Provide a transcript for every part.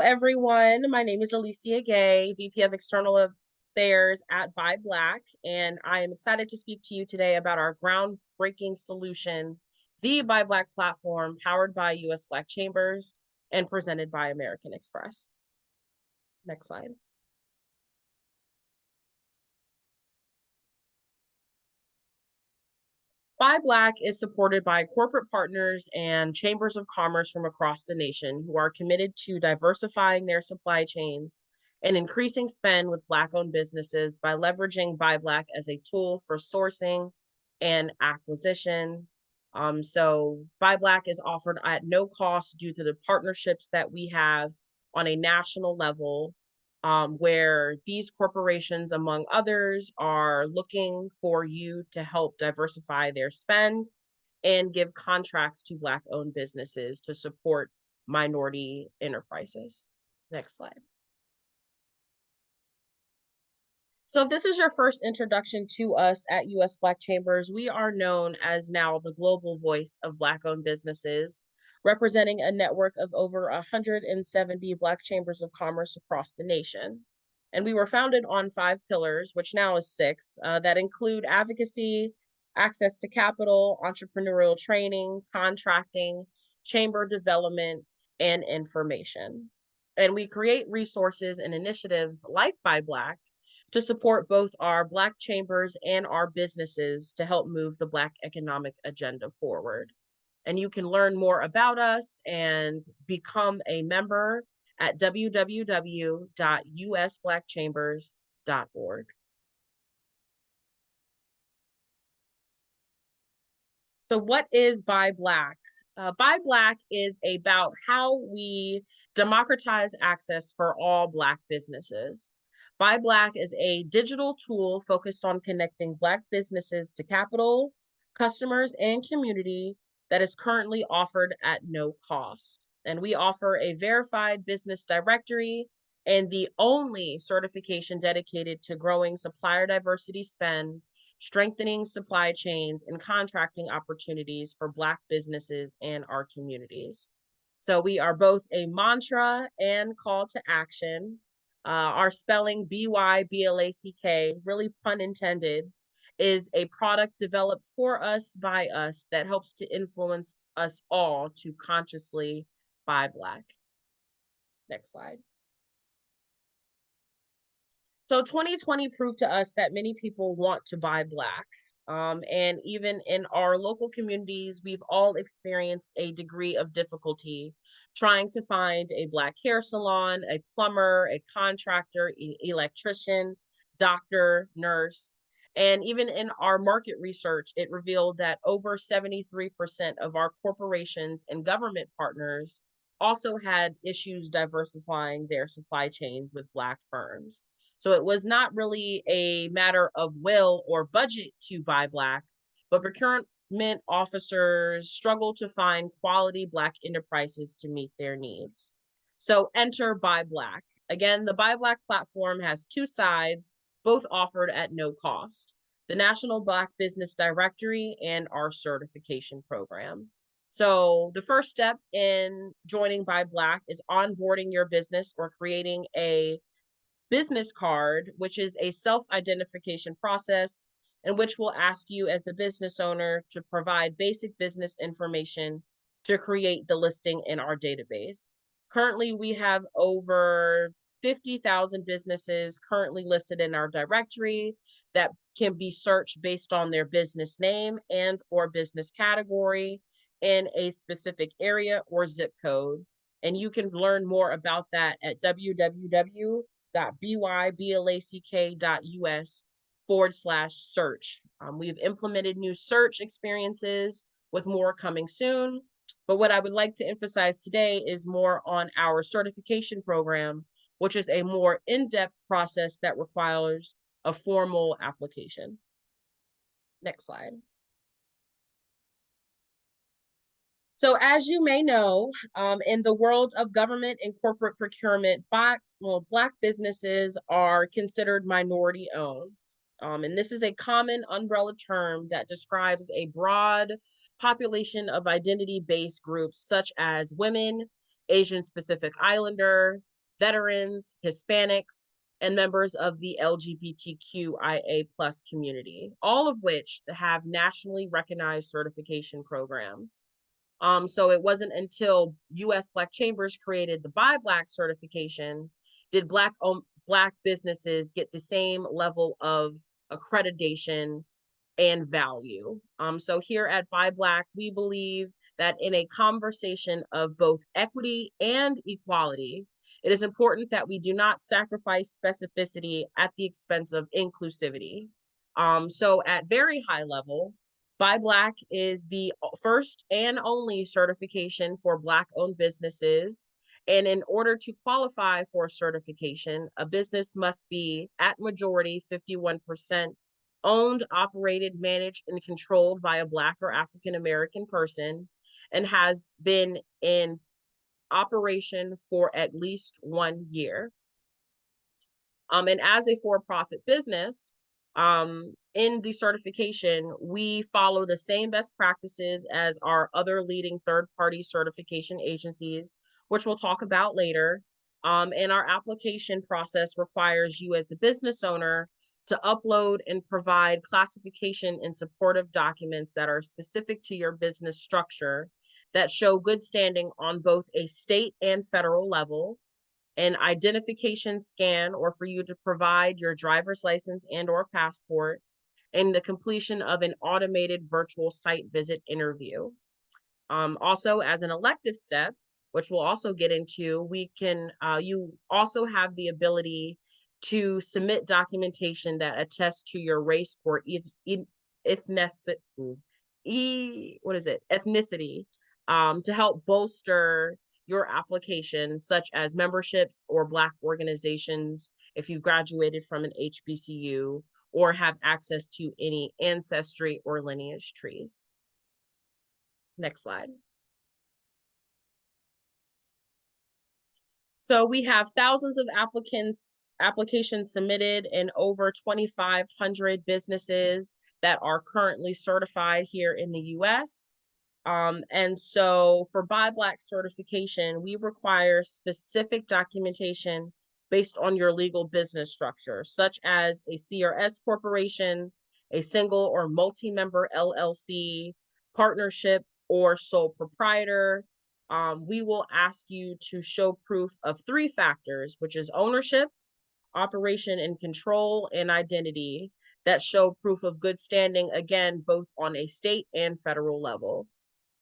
everyone. My name is Alicia Gay, VP of External Affairs at ByBlack, and I am excited to speak to you today about our groundbreaking solution, the ByBlack platform, powered by US Black Chambers and presented by American Express. Next slide. ByBlack is supported by corporate partners and chambers of commerce from across the nation who are committed to diversifying their supply chains and increasing spend with Black-owned businesses by leveraging ByBlack as a tool for sourcing and acquisition. So ByBlack is offered at no cost due to the partnerships that we have on a national level, where these corporations, among others, are looking for you to help diversify their spend and give contracts to Black-owned businesses to support minority enterprises. Next slide. So if this is your first introduction to us at US Black Chambers, we are known as now the global voice of Black-owned businesses, representing a network of over 170 Black chambers of commerce across the nation. And we were founded on 5 pillars, which now is 6, that include advocacy, access to capital, entrepreneurial training, contracting, chamber development, and information. And we create resources and initiatives like ByBlack to support both our Black chambers and our businesses to help move the Black economic agenda forward. And you can learn more about us and become a member at www.usblackchambers.org. So what is ByBlack? ByBlack is about how we democratize access for all Black businesses. ByBlack is a digital tool focused on connecting Black businesses to capital, customers, and community that is currently offered at no cost. And we offer a verified business directory and the only certification dedicated to growing supplier diversity spend, strengthening supply chains, and contracting opportunities for Black businesses and our communities. So we are both a mantra and call to action. Our spelling, ByBlack, really pun intended, is a product developed for us by us that helps to influence us all to consciously buy Black. Next slide. So 2020 proved to us that many people want to buy Black. And even in our local communities, we've all experienced a degree of difficulty trying to find a Black hair salon, a plumber, a contractor, electrician, doctor, nurse. And even in our market research, it revealed that over 73% of our corporations and government partners also had issues diversifying their supply chains with Black firms. So it was not really a matter of will or budget to buy Black, but procurement officers struggle to find quality Black enterprises to meet their needs. So enter ByBlack. Again, the ByBlack platform has 2 sides, both offered at no cost: the National Black Business Directory and our certification program. So the first step in joining ByBlack is onboarding your business or creating a business card, which is a self-identification process in which we'll ask you as the business owner to provide basic business information to create the listing in our database. Currently, we have over 50,000 businesses currently listed in our directory that can be searched based on their business name and or business category in a specific area or zip code. And you can learn more about that at www.byblack.us/search. We've implemented new search experiences with more coming soon. But what I would like to emphasize today is more on our certification program, which is a more in-depth process that requires a formal application. Next slide. So as you may know, in the world of government and corporate procurement, Black businesses are considered minority owned. And this is a common umbrella term that describes a broad population of identity-based groups such as women, Asian Pacific Islander, veterans, Hispanics, and members of the LGBTQIA plus community, all of which have nationally recognized certification programs. So it wasn't until U.S. Black Chambers created the ByBlack certification did Black businesses get the same level of accreditation and value. So here at ByBlack, we believe that in a conversation of both equity and equality, it is important that we do not sacrifice specificity at the expense of inclusivity. So at very high level, ByBlack is the first and only certification for Black-owned businesses. And in order to qualify for certification, a business must be at majority 51% owned, operated, managed, and controlled by a Black or African American person, and has been in operation for at least 1 year. And as a for-profit business, in the certification, we follow the same best practices as our other leading third-party certification agencies, which we'll talk about later. And our application process requires you as the business owner to upload and provide classification and supportive documents that are specific to your business structure that show good standing on both a state and federal level, an identification scan, or for you to provide your driver's license and or passport, and the completion of an automated virtual site visit interview. Also, as an elective step, which we'll also get into, you also have the ability to submit documentation that attests to your race or ethnicity, to help bolster your application, such as memberships or Black organizations, if you've graduated from an HBCU, or have access to any ancestry or lineage trees. Next slide. So we have thousands of applications submitted, and over 2,500 businesses that are currently certified here in the US. And so for ByBlack certification, we require specific documentation based on your legal business structure, such as a CRS corporation, a single or multi-member LLC, partnership, or sole proprietor. We will ask you to show proof of 3 factors, which is ownership, operation and control, and identity, that show proof of good standing, again, both on a state and federal level.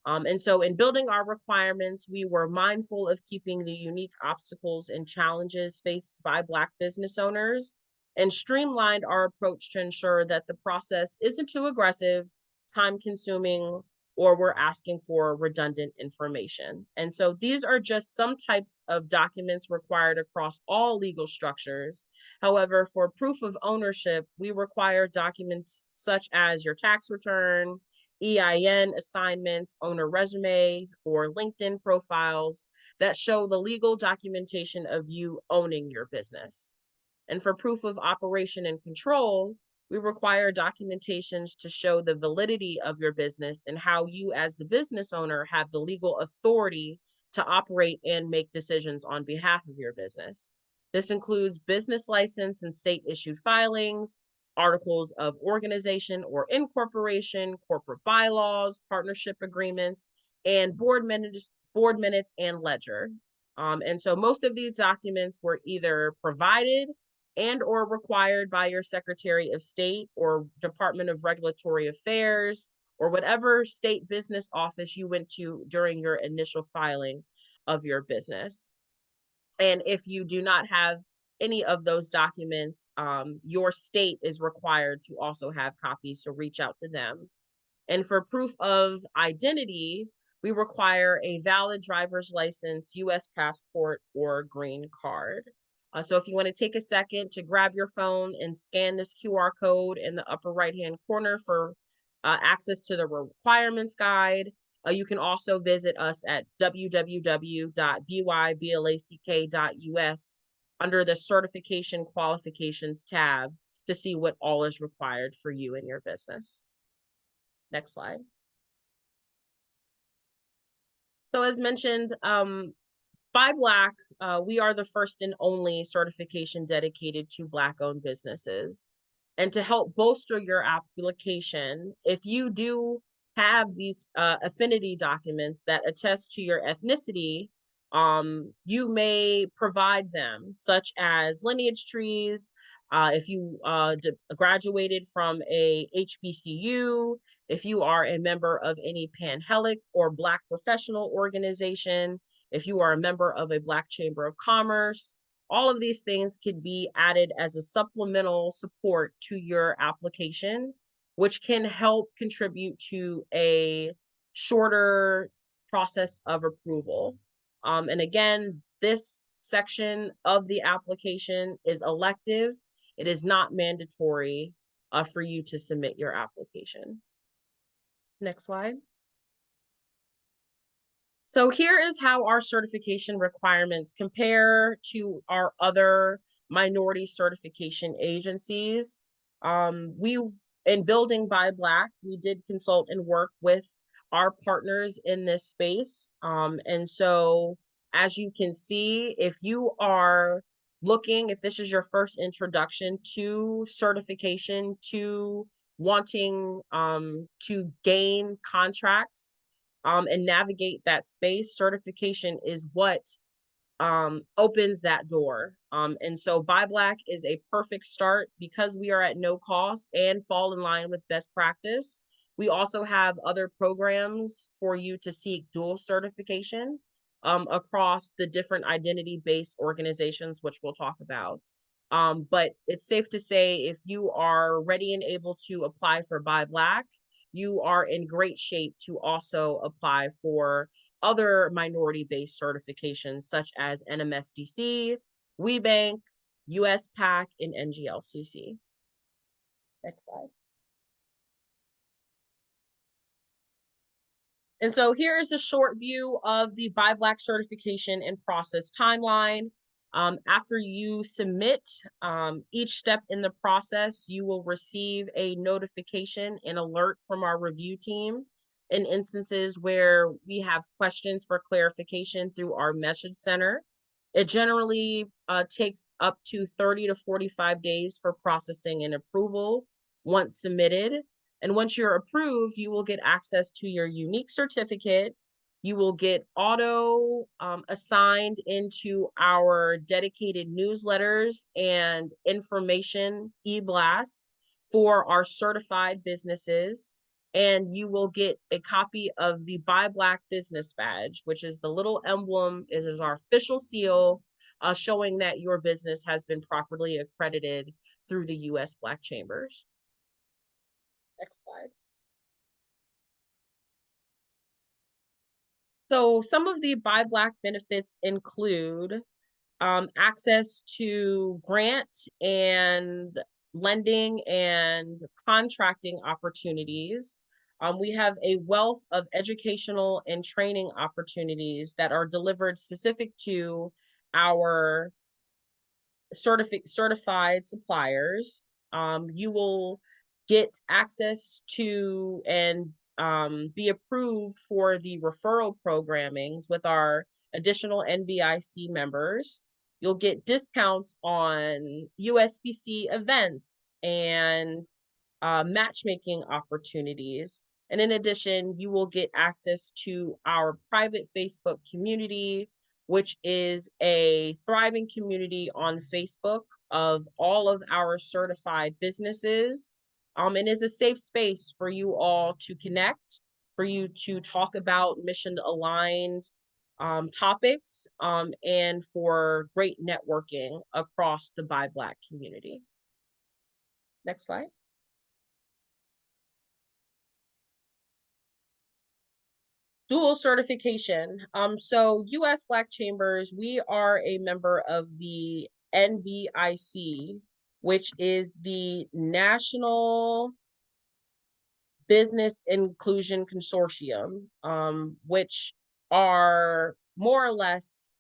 And so in building our requirements, we were mindful of keeping the unique obstacles and challenges faced by Black business owners, and streamlined our approach to ensure that the process isn't too aggressive, time consuming, or we're asking for redundant information. And so these are just some types of documents required across all legal structures. However, for proof of ownership, we require documents such as your tax return, EIN assignments, owner resumes, or LinkedIn profiles that show the legal documentation of you owning your business. And for proof of operation and control, we require documentations to show the validity of your business and how you as the business owner have the legal authority to operate and make decisions on behalf of your business. This includes business license and state issued filings, articles of organization or incorporation, corporate bylaws, partnership agreements, and board minutes and ledger. And so most of these documents were either provided and or required by your Secretary of State or Department of Regulatory Affairs, or whatever state business office you went to during your initial filing of your business. And if you do not have any of those documents, your state is required to also have copies, so reach out to them. And for proof of identity, we require a valid driver's license, US passport, or green card. So if you want to take a second to grab your phone and scan this QR code in the upper right-hand corner for access to the requirements guide. You can also visit us at www.byblack.us under the Certification Qualifications tab to see what all is required for you and your business. Next slide. So as mentioned, ByBlack, we are the first and only certification dedicated to Black-owned businesses. And to help bolster your application, if you do have these affinity documents that attest to your ethnicity, you may provide them, such as lineage trees. If you graduated from a HBCU, if you are a member of any Panhellenic or Black professional organization, if you are a member of a Black Chamber of Commerce, all of these things could be added as a supplemental support to your application, which can help contribute to a shorter process of approval. And again, this section of the application is elective. It is not mandatory for you to submit your application. Next slide. So here is how our certification requirements compare to our other minority certification agencies. In building ByBlack, we did consult and work with our partners in this space. And so as you can see, if you are looking, if this is your first introduction to certification, to wanting to gain contracts, and navigate that space, certification is what opens that door. And so ByBlack is a perfect start because we are at no cost and fall in line with best practice. We also have other programs for you to seek dual certification across the different identity-based organizations, which we'll talk about. But it's safe to say if you are ready and able to apply for ByBlack, you are in great shape to also apply for other minority-based certifications such as NMSDC, WeBank, USPAC, and NGLCC. Next slide. And so here is a short view of the ByBlack certification and process timeline. After you submit each step in the process, you will receive a notification and alert from our review team in instances where we have questions for clarification through our message center. It generally takes up to 30 to 45 days for processing and approval once submitted. And once you're approved, you will get access to your unique certificate. You will get auto assigned into our dedicated newsletters and information e-blasts for our certified businesses. And you will get a copy of the ByBlack business badge, which is the little emblem, it is our official seal showing that your business has been properly accredited through the U.S. Black Chambers. Next slide. So some of the ByBlack benefits include access to grant and lending and contracting opportunities. We have a wealth of educational and training opportunities that are delivered specific to our certified suppliers. You will get access to and be approved for the referral programmings with our additional NBIC members. You'll get discounts on USBC events and matchmaking opportunities. And in addition, you will get access to our private Facebook community, which is a thriving community on Facebook of all of our certified businesses, and is a safe space for you all to connect, for you to talk about mission-aligned topics, and for great networking across the ByBlack community. Next slide. Dual certification. So U.S. Black Chambers, we are a member of the NBIC, which is the National Business Inclusion Consortium, which are more or less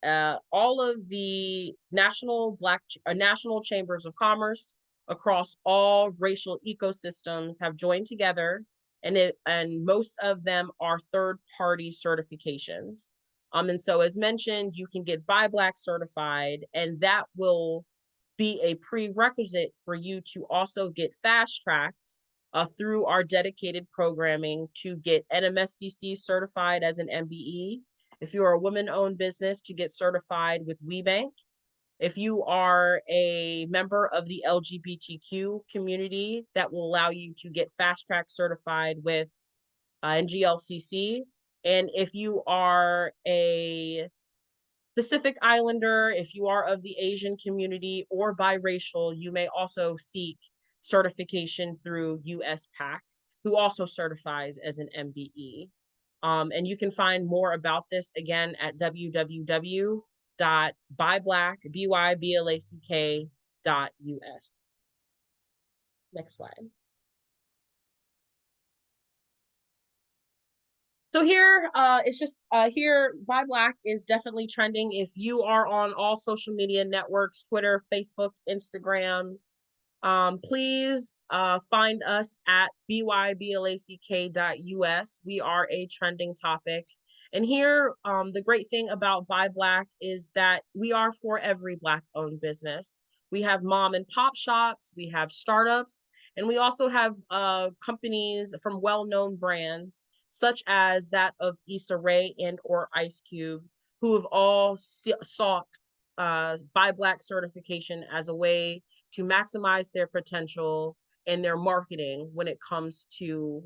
all of the national chambers of commerce across all racial ecosystems have joined together, and most of them are third-party certifications. And so as mentioned, you can get ByBlack certified, and that will be a prerequisite for you to also get fast tracked through our dedicated programming to get NMSDC certified as an MBE. If you're a woman-owned business, to get certified with WeBank. If you are a member of the LGBTQ community, that will allow you to get fast track certified with NGLCC. And if you are a Pacific Islander, if you are of the Asian community or biracial, you may also seek certification through USPAC, who also certifies as an MBE. And you can find more about this again at www.byblack.us. Next slide. So here, it's just here, ByBlack is definitely trending. If you are on all social media networks, Twitter, Facebook, Instagram, please find us at byblack.us. We are a trending topic. And here, the great thing about ByBlack is that we are for every Black-owned business. We have mom and pop shops, we have startups, and we also have companies from well-known brands, such as that of Issa Rae and or Ice Cube, who have all sought ByBlack certification as a way to maximize their potential in their marketing when it comes to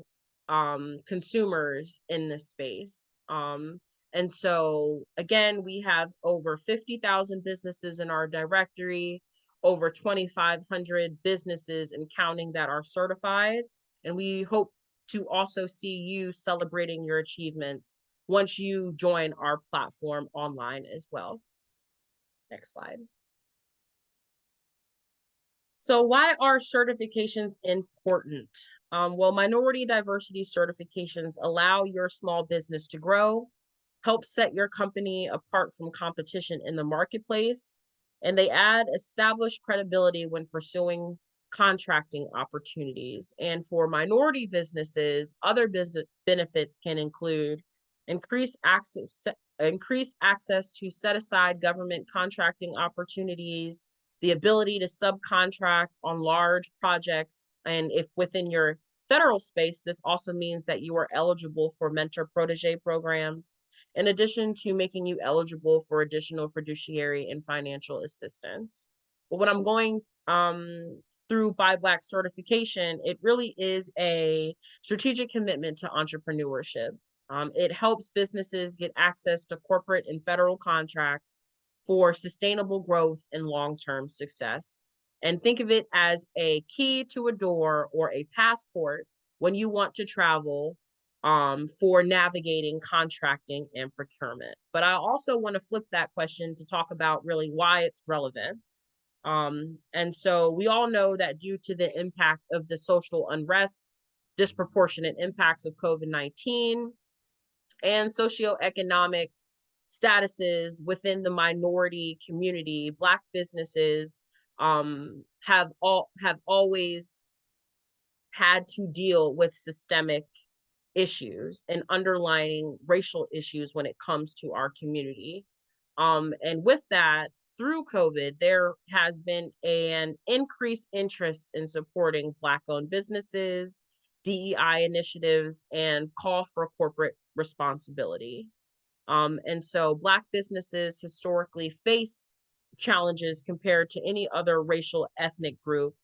consumers in this space. And so, again, we have over 50,000 businesses in our directory, over 2,500 businesses and counting that are certified. And we hope to also see you celebrating your achievements once you join our platform online as well. Next slide. So why are certifications important? Well, minority diversity certifications allow your small business to grow, help set your company apart from competition in the marketplace, and they add established credibility when pursuing contracting opportunities. And for minority businesses, other business benefits can include increased access to set aside government contracting opportunities, the ability to subcontract on large projects. And if within your federal space, this also means that you are eligible for mentor protege programs, in addition to making you eligible for additional fiduciary and financial assistance. But when I'm going through ByBlack certification, it really is a strategic commitment to entrepreneurship. It helps businesses get access to corporate and federal contracts for sustainable growth and long-term success. And think of it as a key to a door or a passport when you want to travel for navigating contracting and procurement. But I also want to flip that question to talk about really why it's relevant. And so we all know that due to the impact of the social unrest, disproportionate impacts of COVID-19, and socioeconomic statuses within the minority community, Black businesses have always had to deal with systemic issues and underlying racial issues when it comes to our community. And with that, through COVID, there has been an increased interest in supporting Black-owned businesses, DEI initiatives, and call for corporate responsibility. And so Black businesses historically face challenges compared to any other racial ethnic group.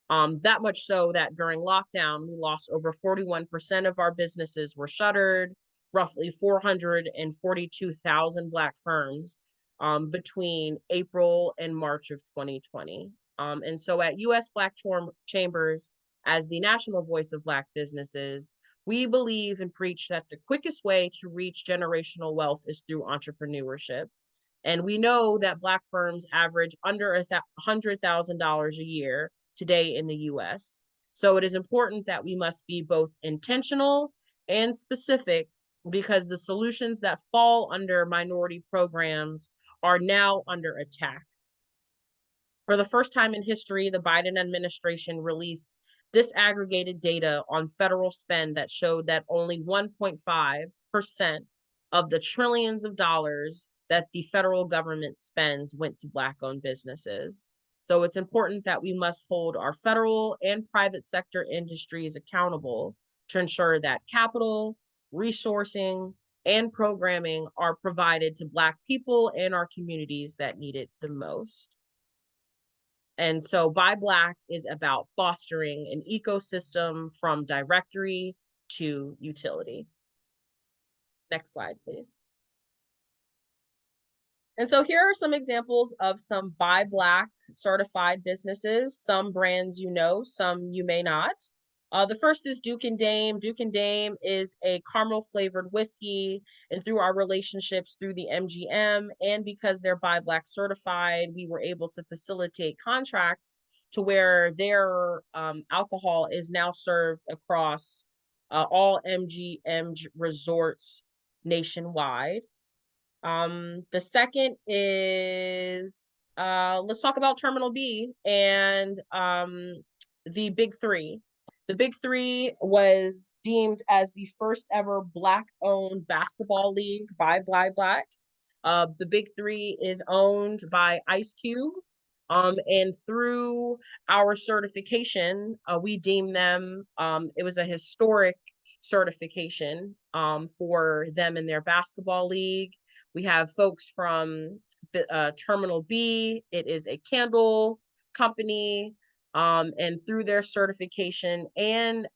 That much so that during lockdown, we lost over 41% of our businesses were shuttered, roughly 442,000 Black firms between April and March of 2020. And so at US Black Chambers, as the national voice of Black businesses, we believe and preach that the quickest way to reach generational wealth is through entrepreneurship. And we know that Black firms average under $100,000 a year today in the US. So it is important that we must be both intentional and specific, because the solutions that fall under minority programs are now under attack. For the first time in history, the Biden administration released disaggregated data on federal spend that showed that only 1.5% of the trillions of dollars that the federal government spends went to Black-owned businesses. So it's important that we must hold our federal and private sector industries accountable to ensure that capital, resourcing, and programming are provided to Black people and our communities that need it the most. And so ByBlack is about fostering an ecosystem from directory to utility. Next slide, please. And so here are some examples of some ByBlack certified businesses, some brands you know, some you may not. The first is Duke and Dame. Duke and Dame is a caramel flavored whiskey, and through our relationships through the MGM and because they're ByBlack certified, we were able to facilitate contracts to where their alcohol is now served across all MGM resorts nationwide. The second is let's talk about Terminal B and the Big Three. The Big Three was deemed as the first ever Black-owned basketball league by ByBlack. The Big Three is owned by Ice Cube. And through our certification, we deem them, it was a historic certification for them in their basketball league. We have folks from Terminal B. It is a candle company. And through their certification and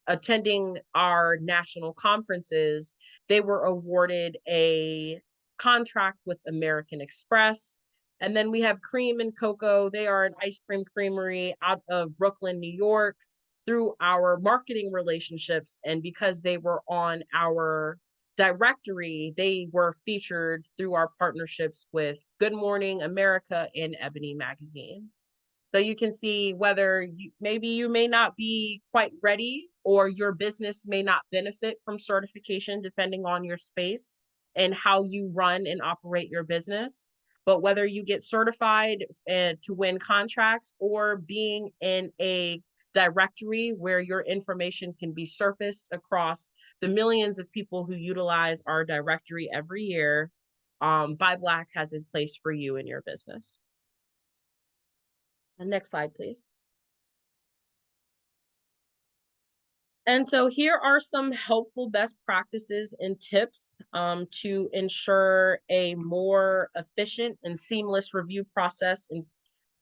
attending our national conferences, they were awarded a contract with American Express. And then we have Cream and Cocoa. They are an ice cream creamery out of Brooklyn, New York. Through our marketing relationships and because they were on our directory, they were featured through our partnerships with Good Morning America and Ebony Magazine. So you can see whether maybe you may not be quite ready or your business may not benefit from certification depending on your space and how you run and operate your business. But whether you get certified to win contracts or being in a directory where your information can be surfaced across the millions of people who utilize our directory every year, ByBlack has its place for you in your business. And next slide, please. And so here are some helpful best practices and tips to ensure a more efficient and seamless review process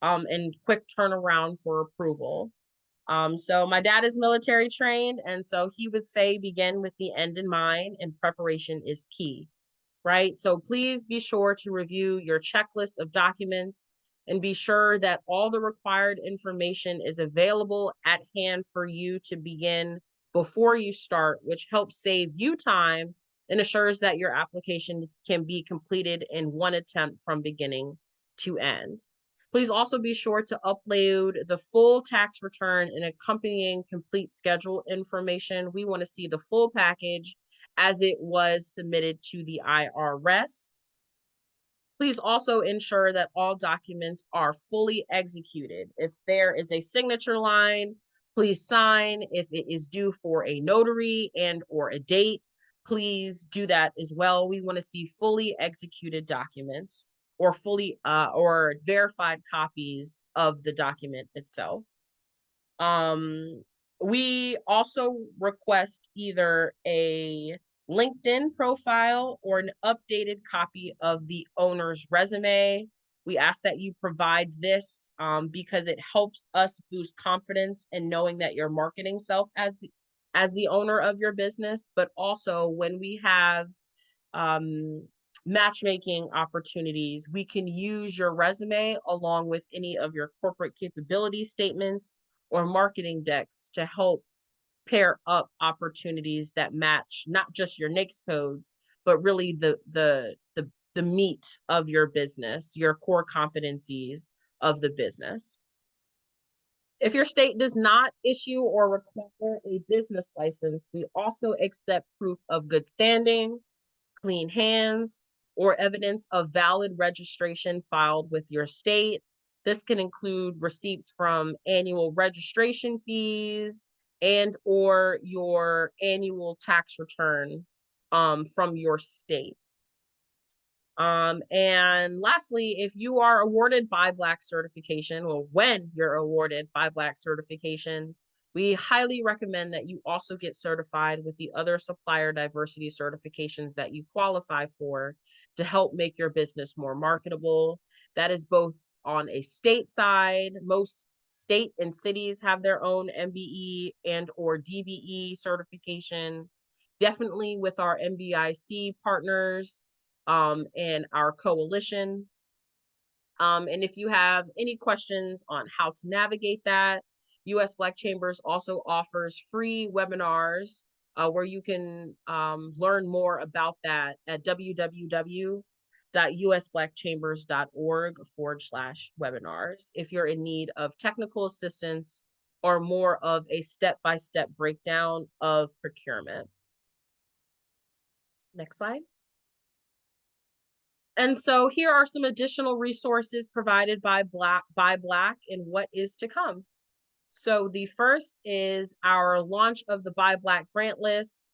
and quick turnaround for approval. So my dad is military trained, and so he would say begin with the end in mind, and preparation is key, right? So please be sure to review your checklist of documents and be sure that all the required information is available at hand for you to begin before you start, which helps save you time and assures that your application can be completed in one attempt from beginning to end. Please also be sure to upload the full tax return and accompanying complete schedule information. We want to see the full package as it was submitted to the IRS. Please also ensure that all documents are fully executed. If there is a signature line, please sign. If it is due for a notary and or a date, please do that as well. We want to see fully executed documents or fully or verified copies of the document itself. We also request either a LinkedIn profile or an updated copy of the owner's resume. We ask that you provide this because it helps us boost confidence in knowing that you're marketing self as the owner of your business, but also when we have matchmaking opportunities, we can use your resume along with any of your corporate capability statements or marketing decks to help pair up opportunities that match not just your NAICS codes, but really the meat of your business, your core competencies of the business. If your state does not issue or require a business license, we also accept proof of good standing, clean hands, or evidence of valid registration filed with your state. This can include receipts from annual registration fees and or your annual tax return from your state. And lastly, if you are awarded ByBlack certification, or when you're awarded ByBlack certification, we highly recommend that you also get certified with the other supplier diversity certifications that you qualify for to help make your business more marketable. That is both on a state side. Most state and cities have their own MBE and or DBE certification. Definitely with our MBIC partners and our coalition. And if you have any questions on how to navigate that, US Black Chambers also offers free webinars where you can learn more about that at www.usblackchambers.org/webinars if you're in need of technical assistance or more of a step-by-step breakdown of procurement. Next slide. And so here are some additional resources provided by ByBlack and what is to come. So the first is our launch of the ByBlack grant list.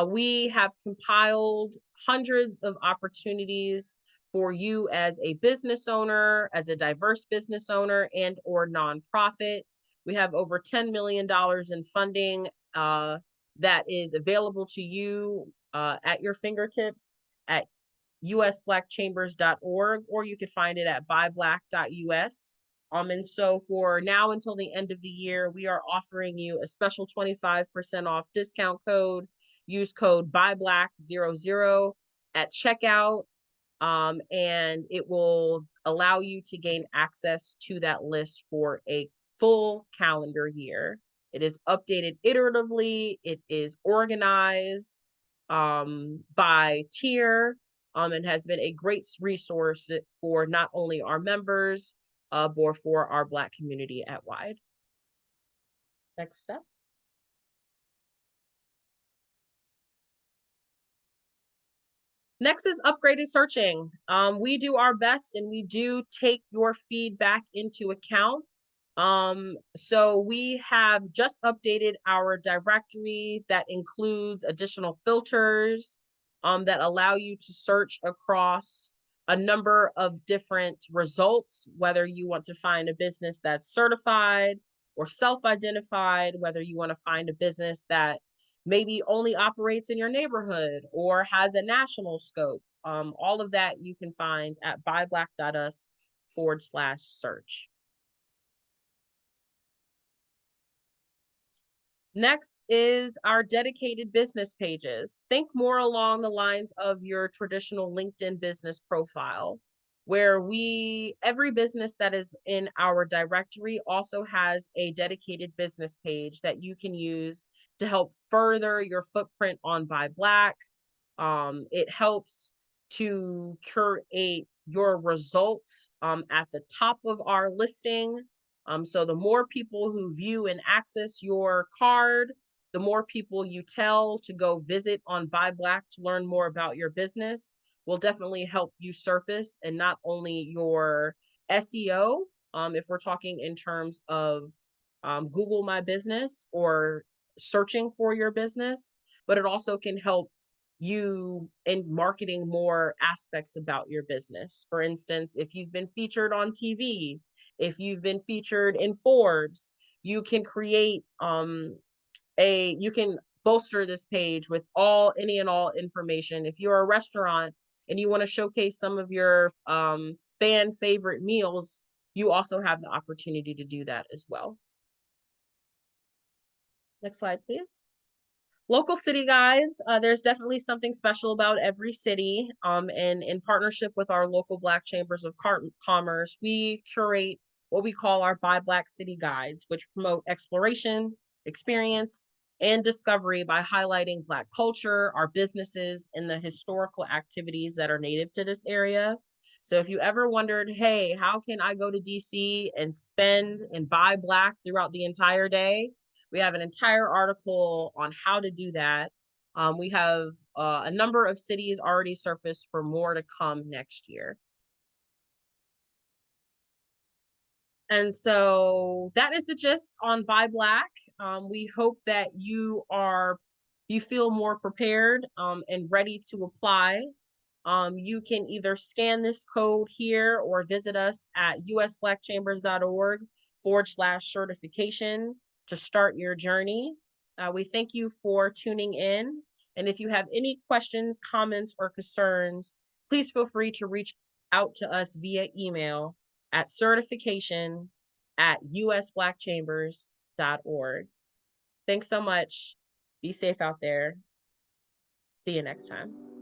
We have compiled hundreds of opportunities for you as a business owner, as a diverse business owner, and or nonprofit. We have over $10 million in funding that is available to you at your fingertips at usblackchambers.org, or you could find it at byblack.us. And so for now until the end of the year, we are offering you a special 25% off discount code. Use code ByBlack00 at checkout, and it will allow you to gain access to that list for a full calendar year. It is updated iteratively. It is organized by tier, and has been a great resource for not only our members, but for our Black community at wide. Next step. Next is upgraded searching. We do our best and we do take your feedback into account. So we have just updated our directory that includes additional filters that allow you to search across a number of different results, whether you want to find a business that's certified or self-identified, whether you want to find a business that maybe only operates in your neighborhood or has a national scope. All of that you can find at byblack.us/search. Next is our dedicated business pages. Think more along the lines of your traditional LinkedIn business profile, where every business that is in our directory also has a dedicated business page that you can use to help further your footprint on ByBlack. It helps to curate your results at the top of our listing. So the more people who view and access your card, the more people you tell to go visit on ByBlack to learn more about your business will definitely help you surface, and not only your SEO, if we're talking in terms of Google My Business or searching for your business, but it also can help you in marketing more aspects about your business. For instance, if you've been featured on TV, if you've been featured in Forbes, you can create you can bolster this page with any and all information. If you're a restaurant and you want to showcase some of your fan favorite meals, you also have the opportunity to do that as well. Next slide, please. Local city guides, there's definitely something special about every city. And in partnership with our local Black Chambers of Commerce, we curate what we call our ByBlack City Guides, which promote exploration, experience, and discovery by highlighting Black culture, our businesses, and the historical activities that are native to this area. So if you ever wondered, hey, how can I go to DC and spend and buy Black throughout the entire day? We have an entire article on how to do that. We have a number of cities already surfaced for more to come next year. And so that is the gist on ByBlack. We hope that you are you feel more prepared and ready to apply, you can either scan this code here or visit us at usblackchambers.org/certification to start your journey. We thank you for tuning in. And if you have any questions, comments, or concerns, please feel free to reach out to us via email at certification@usblackchambers.org. Thanks so much. Be safe out there. See you next time.